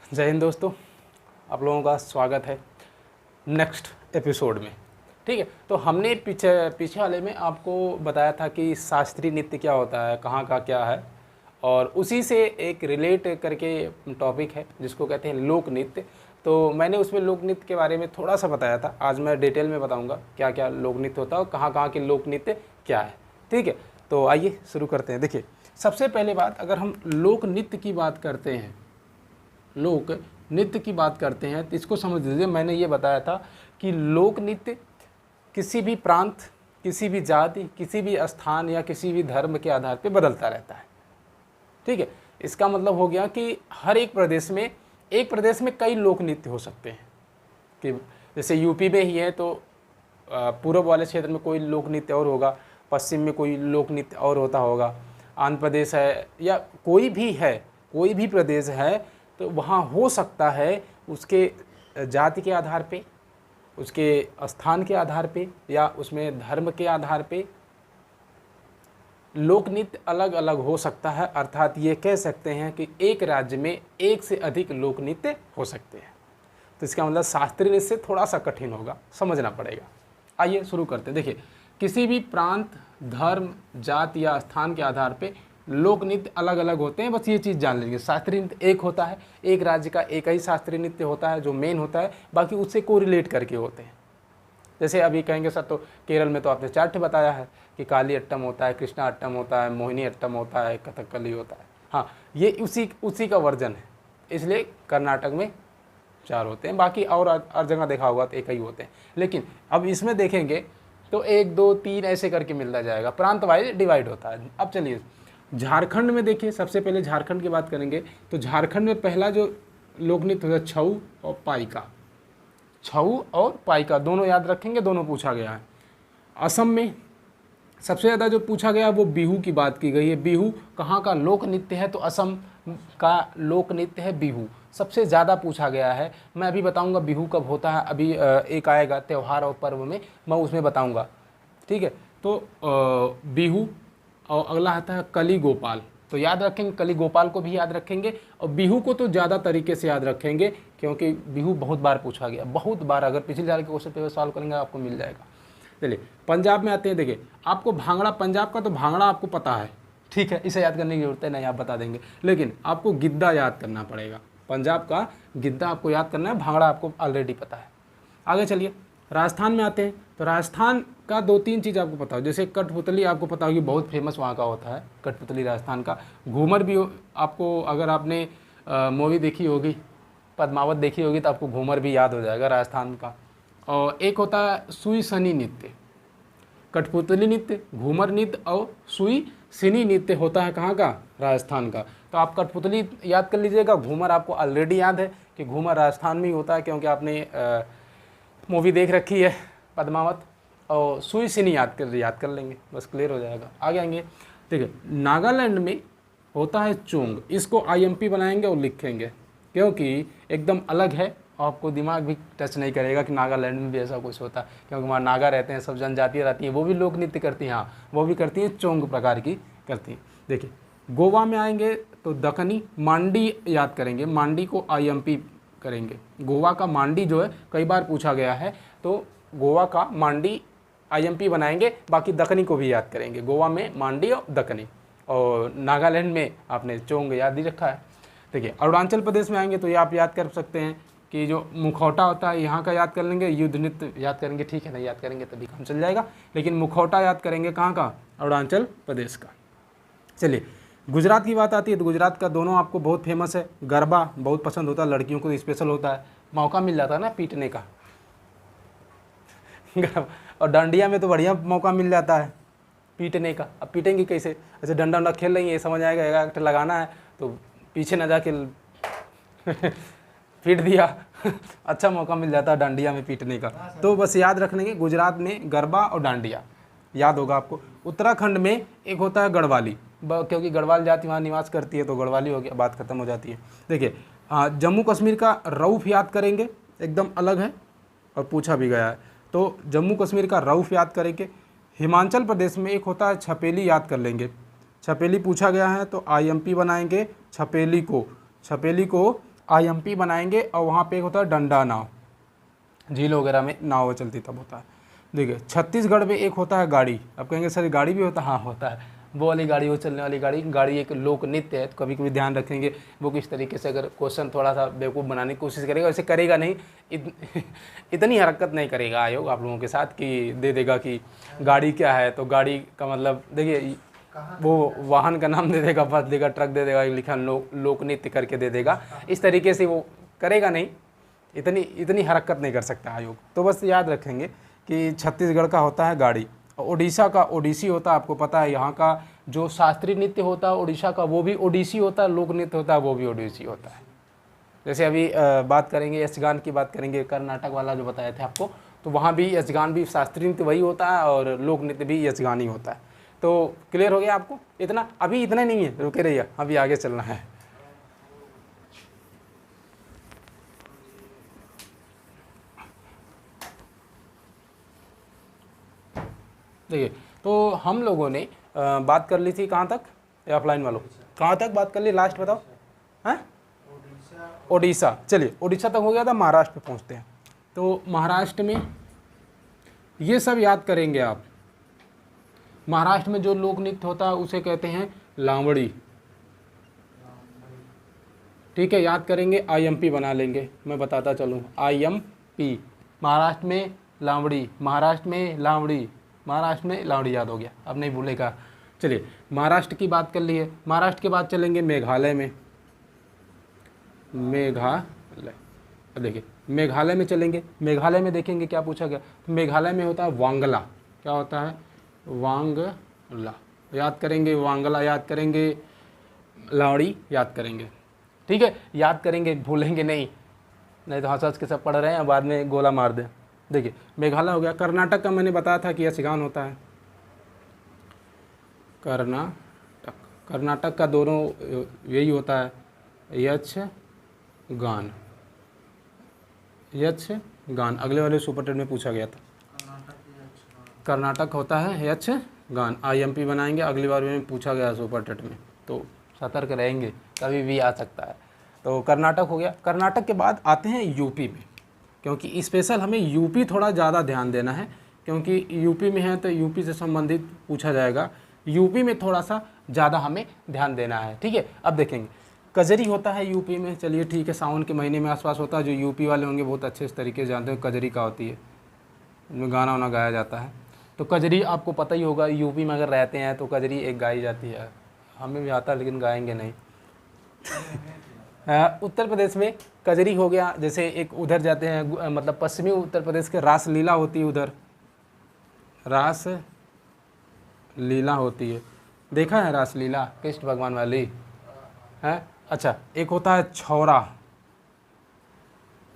जय हिंद दोस्तों, आप लोगों का स्वागत है नेक्स्ट एपिसोड में। ठीक है, तो हमने पीछे वाले में आपको बताया था कि शास्त्रीय नृत्य क्या होता है, कहाँ का क्या है, और उसी से एक रिलेट करके टॉपिक है जिसको कहते हैं लोक नृत्य। तो मैंने उसमें लोक नृत्य के बारे में थोड़ा सा बताया था। आज मैं डिटेल में बताऊँगा क्या क्या लोक नृत्य होता है और कहाँ के लोक नृत्य क्या है। ठीक है, तो आइए शुरू करते हैं। देखिए, सबसे पहले बात, अगर हम लोक नृत्य की बात करते हैं, लोक नृत्य की बात करते हैं तो इसको समझ लीजिए। मैंने ये बताया था कि लोक नृत्य किसी भी प्रांत, किसी भी जाति, किसी भी स्थान या किसी भी धर्म के आधार पर बदलता रहता है। ठीक है, इसका मतलब हो गया कि हर एक प्रदेश में कई लोक नृत्य हो सकते हैं। कि जैसे यूपी में ही है तो पूर्व वाले क्षेत्र में कोई लोक नृत्य और होगा, पश्चिम में कोई लोक नृत्य और होता होगा, आंध्र प्रदेश है या कोई भी प्रदेश है तो वहाँ हो सकता है उसके जाति के आधार पे, उसके स्थान के आधार पे या उसमें धर्म के आधार पे लोक नृत्य अलग अलग हो सकता है। अर्थात ये कह सकते हैं कि एक राज्य में एक से अधिक लोक नृत्य हो सकते हैं। तो इसका मतलब शास्त्रीय नृत्य से थोड़ा सा कठिन होगा, समझना पड़ेगा। आइए शुरू करते हैं। देखिए, किसी भी प्रांत, धर्म, जाति या स्थान के आधार पे लोक नृत्य अलग अलग होते हैं। बस ये चीज़ जान लीजिए, शास्त्रीय नृत्य एक होता है, एक राज्य का एक ही शास्त्रीय नृत्य होता है जो मेन होता है, बाकी उससे कोरिलेट करके होते हैं। जैसे अभी कहेंगे सर तो केरल में तो आपने चार्ट बताया है कि काली अट्टम होता है, कृष्णा अट्टम होता है, मोहिनी अट्टम होता है, कथकली होता है। हाँ, ये उसी का वर्जन है, इसलिए कर्नाटक में 4 होते हैं, बाकी और हर जगह देखा होगा तो एक ही होते हैं। लेकिन अब इसमें देखेंगे तो 1, 2, 3 ऐसे करके मिलता जाएगा, प्रांत वाइज डिवाइड होता है। अब चलिए झारखंड में देखिए, सबसे पहले झारखंड की बात करेंगे तो झारखंड में पहला जो लोक नृत्य होता है छऊ और पाइका। छऊ और पाइका दोनों याद रखेंगे, दोनों पूछा गया है। असम में सबसे ज़्यादा जो पूछा गया वो बिहू की बात की गई है। बिहू कहाँ का लोक नृत्य है, तो असम का लोक नृत्य है बिहू, सबसे ज़्यादा पूछा गया है। मैं अभी बताऊंगा बिहू कब होता है, अभी एक आएगा त्यौहार और पर्व में, मैं उसमें बताऊंगा। ठीक है, तो बिहू और अगला आता है कली गोपाल। तो याद रखेंगे, कली गोपाल को भी याद रखेंगे और बिहू को तो ज़्यादा तरीके से याद रखेंगे क्योंकि बिहू बहुत बार पूछा गया, बहुत बार। अगर पिछले साल के क्वेश्चन पेपर सॉल्व करेंगे आपको मिल जाएगा। चलिए पंजाब में आते हैं। देखिए, आपको भांगड़ा, पंजाब का तो भांगड़ा आपको पता है, ठीक है, इसे याद करने की जरूरत है नहीं, आप बता देंगे। लेकिन आपको गिद्दा याद करना पड़ेगा, पंजाब का गिद्दा आपको याद करना है, भांगड़ा आपको ऑलरेडी पता है। आगे चलिए राजस्थान में आते हैं। तो राजस्थान का 2-3 चीज़ आपको पता हो, जैसे कठपुतली आपको पता होगी, बहुत फेमस वहाँ का होता है कठपुतली राजस्थान का। घूमर भी आपको, अगर आपने मूवी देखी होगी, पद्मावत देखी होगी तो आपको घूमर भी याद हो जाएगा राजस्थान का। और एक होता है सुई सनी नृत्य, कठपुतली नृत्य, घूमर नृत्य और सुई सिनी नृत्य होता है कहाँ का, राजस्थान का। तो आप कठपुतली याद कर लीजिएगा, घूमर आपको ऑलरेडी याद है कि घूमर राजस्थान में ही होता है क्योंकि आपने मूवी देख रखी है पद्मावत। और सुई सिनी याद कर लेंगे, बस क्लियर हो जाएगा। आगे आएंगे, देखिए नागालैंड में होता है चोंग, इसको IMP बनाएंगे और लिखेंगे क्योंकि एकदम अलग है, आपको दिमाग भी टच नहीं करेगा कि नागालैंड में भी ऐसा कुछ होता है, क्योंकि वहाँ नागा रहते हैं, सब जनजातियाँ रहती हैं, वो भी लोक नृत्य करती हैं। हाँ, वो भी करती हैं, चोंग प्रकार की करती हैं। देखिए गोवा में आएंगे तो दक्कनी मांडी याद करेंगे, मांडी को IMP करेंगे। गोवा का मांडी जो है कई बार पूछा गया है, तो गोवा का मांडी IMP बनाएंगे, बाकी दक्कनी को भी याद करेंगे। गोवा में मांडी और दक्कनी, और नागालैंड में आपने चोंग याद ही रखा है। देखिए अरुणाचल प्रदेश में आएंगे तो ये आप याद कर सकते हैं कि जो मुखौटा होता है यहाँ का याद कर लेंगे, युद्ध नृत्य याद करेंगे, ठीक है, नहीं याद करेंगे तभी काम चल जाएगा, लेकिन मुखौटा याद करेंगे कहाँ का, अरुणाचल प्रदेश का। चलिए गुजरात की बात आती है तो गुजरात का दोनों आपको बहुत फेमस है, गरबा बहुत पसंद होता है, लड़कियों को स्पेशल होता है, मौका मिल जाता है ना पीटने का और डांडिया में तो बढ़िया मौका मिल जाता है पीटने का। अब पीटेंगे कैसे, ऐसे डंडा वंडा खेल रही है, समझ आएगा एक लगाना है तो पीछे ना जाके पीट दिया अच्छा मौका मिल जाता है डांडिया में पीटने का। तो बस याद रखने के, गुजरात में गरबा और डांडिया याद होगा आपको। उत्तराखंड में एक होता है गढ़वाली, क्योंकि गढ़वाल जाति वहाँ निवास करती है तो गढ़वाली हो गया, बात खत्म हो जाती है। देखिए जम्मू कश्मीर का रऊफ याद करेंगे, एकदम अलग है और पूछा भी गया है, तो जम्मू कश्मीर का रऊफ याद करेंगे। हिमाचल प्रदेश में एक होता है छपेली, याद कर लेंगे, छपेली पूछा गया है तो IMP बनाएंगे छपेली को IMP बनाएंगे और वहाँ पे एक होता है डंडा नाव, झील वगैरह में नाव चलती तब होता है। देखिए छत्तीसगढ़ में एक होता है गाड़ी। आप कहेंगे सर गाड़ी भी होता है? हाँ होता है, वो वाली गाड़ी, वो चलने वाली गाड़ी। गाड़ी एक लोक नृत्य है, तो कभी कभी ध्यान रखेंगे वो किस तरीके से, अगर क्वेश्चन थोड़ा सा बेवकूफ़ बनाने की कोशिश करेगा, वैसे करेगा नहीं, इतनी हरकत नहीं करेगा आयोग आप लोगों के साथ कि दे देगा कि गाड़ी क्या है, तो गाड़ी का मतलब देखिए वो वाहन का नाम दे देगा, बस देगा, ट्रक दे देगा, लिखा लोक नृत्य करके दे देगा, इस तरीके से वो करेगा नहीं, इतनी हरकत नहीं कर सकता आयोग। तो बस याद रखेंगे कि छत्तीसगढ़ का होता है गाड़ी, उड़ीसा का ओडिसी होता है, आपको पता है। यहाँ का जो शास्त्रीय नृत्य होता है उड़ीसा का, वो भी ओडिसी होता है, लोक नृत्य होता है वो भी ओडिसी होता है। जैसे अभी बात करेंगे यक्षगान की, बात करेंगे कर्नाटक वाला जो बताए थे आपको, तो वहाँ भी यक्षगान भी शास्त्रीय नृत्य वही होता है और लोक नृत्य भी यक्षगान ही होता है। तो क्लियर हो गया आपको इतना? अभी इतना नहीं है, रुके रहिए, अभी आगे चलना है। देखिए तो हम लोगों ने बात कर ली थी कहाँ तक, ऑफलाइन वालों कहाँ तक बात कर ली, लास्ट बताओ। हैं? ओडिशा। चलिए ओडिशा तक हो गया था, महाराष्ट्र पे पहुँचते हैं। तो महाराष्ट्र में ये सब याद करेंगे आप। महाराष्ट्र में जो लोक नृत्य होता है उसे कहते हैं लावड़ी। ठीक है, याद करेंगे, IMP बना लेंगे, मैं बताता चलूँ। IMP, महाराष्ट्र में लावड़ी, महाराष्ट्र में लावड़ी, महाराष्ट्र में लावड़ी, याद हो गया, अब नहीं भूलेगा। चलिए महाराष्ट्र की बात कर ली है, महाराष्ट्र के बाद चलेंगे मेघालय में। मेघालय, देखिए मेघालय में चलेंगे, मेघालय में देखेंगे क्या पूछा गया। तो मेघालय में होता है वांगला। क्या होता है? वांगला याद करेंगे, वांगला याद करेंगे, लावड़ी याद करेंगे। ठीक है, याद करेंगे, भूलेंगे नहीं तो हंस के सब पढ़ रहे हैं, बाद में गोला मार दें। देखिए मेघालय हो गया। कर्नाटक का मैंने बताया था कि यक्षगान होता है। कर्नाटक का दोनों यही होता है, यक्षगान, यक्षगान। अगले वाले सुपर टेट में पूछा गया था, कर्नाटक होता है यक्षगान। IMP बनाएंगे, अगली बार में पूछा गया सुपर टेट में, तो सतर्क रहेंगे, कभी भी आ सकता है। तो कर्नाटक हो गया। कर्नाटक के बाद आते हैं यूपी में, क्योंकि स्पेशल हमें यूपी थोड़ा ज़्यादा ध्यान देना है, क्योंकि यूपी में है तो यूपी से संबंधित पूछा जाएगा। यूपी में थोड़ा सा ज़्यादा हमें ध्यान देना है। ठीक है, अब देखेंगे कजरी होता है यूपी में। चलिए ठीक है, सावन के महीने में आसपास होता है। जो यूपी वाले होंगे बहुत अच्छे इस तरीके से जानते हैं कजरी का होती है, इनमें गाना वाना गाया जाता है। तो कजरी आपको पता ही होगा, यूपी में अगर रहते हैं तो कजरी एक गाई जाती है। हमें भी आता है लेकिन गाएंगे नहीं। उत्तर प्रदेश में कजरी हो गया। जैसे एक उधर जाते हैं, मतलब पश्चिमी उत्तर प्रदेश के रास लीला होती है, उधर रास लीला होती है। देखा है रास लीला कृष्ण भगवान वाली है? अच्छा, एक होता है छौरा।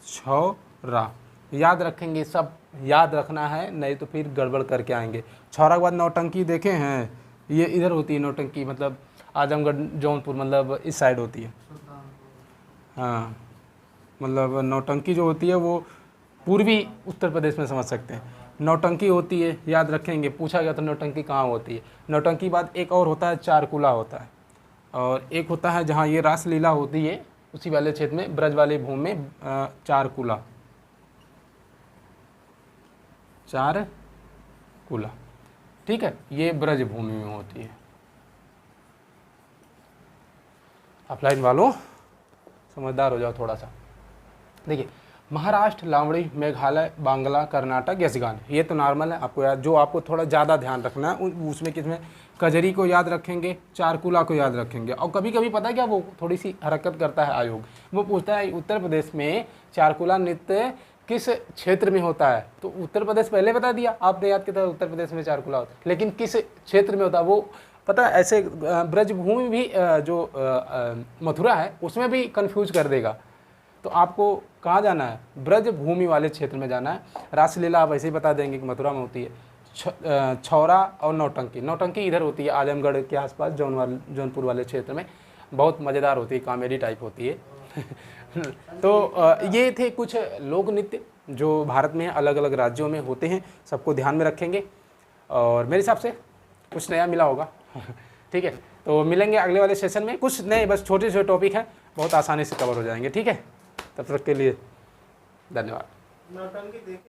छौरा याद रखेंगे, सब याद रखना है, नहीं तो फिर गड़बड़ करके आएंगे। छौरा के बाद नौटंकी देखे हैं, ये इधर होती है नौटंकी, मतलब आजमगढ़ जौनपुर, मतलब इस साइड होती है। हाँ, मतलब नौटंकी जो होती है वो पूर्वी उत्तर प्रदेश में समझ सकते हैं। नौटंकी होती है, याद रखेंगे, पूछा गया तो नौटंकी कहाँ होती है। नौटंकी बाद एक और होता है चारकुला होता है, और एक होता है जहाँ ये रासलीला होती है उसी वाले क्षेत्र में, ब्रज वाले भूमि में चारकुला, चारकुला। ठीक है, ये ब्रज भूमि में होती है। ऑफलाइन वालों समझदार हो जाओ थोड़ा सा। देखिए महाराष्ट्र लावड़ी, मेघालय, बांग्ला, कर्नाटक, यक्षगान, ये तो नॉर्मल है आपको याद। जो आपको थोड़ा ज़्यादा ध्यान रखना है उसमें किसमें, कजरी को याद रखेंगे, चारकुला को याद रखेंगे। और कभी कभी पता है क्या, वो थोड़ी सी हरकत करता है आयोग, वो पूछता है उत्तर प्रदेश में चारकुला नृत्य किस क्षेत्र में होता है। तो उत्तर प्रदेश पहले बता दिया आपने, याद किया था उत्तर प्रदेश में चारकुला होता है, लेकिन किस क्षेत्र में होता है वो पता है। ऐसे ब्रजभूमि भी जो मथुरा है उसमें भी कंफ्यूज कर देगा। तो आपको कहाँ जाना है, ब्रजभूमि वाले क्षेत्र में जाना है। रासलीला आप ऐसे ही बता देंगे कि मथुरा में होती है। छौरा और नौटंकी, नौटंकी इधर होती है आजमगढ़ के आसपास, जौनपुर वाले क्षेत्र में, बहुत मज़ेदार होती है, कॉमेडी टाइप होती है। तो ये थे कुछ लोक नृत्य जो भारत में अलग अलग राज्यों में होते हैं, सबको ध्यान में रखेंगे और मेरे हिसाब से कुछ नया मिला होगा। ठीक है, तो मिलेंगे अगले वाले सेशन में। कुछ नए बस छोटे छोटे टॉपिक हैं, बहुत आसानी से कवर हो जाएंगे। ठीक है, तब तक के लिए धन्यवाद। नौटंकी देख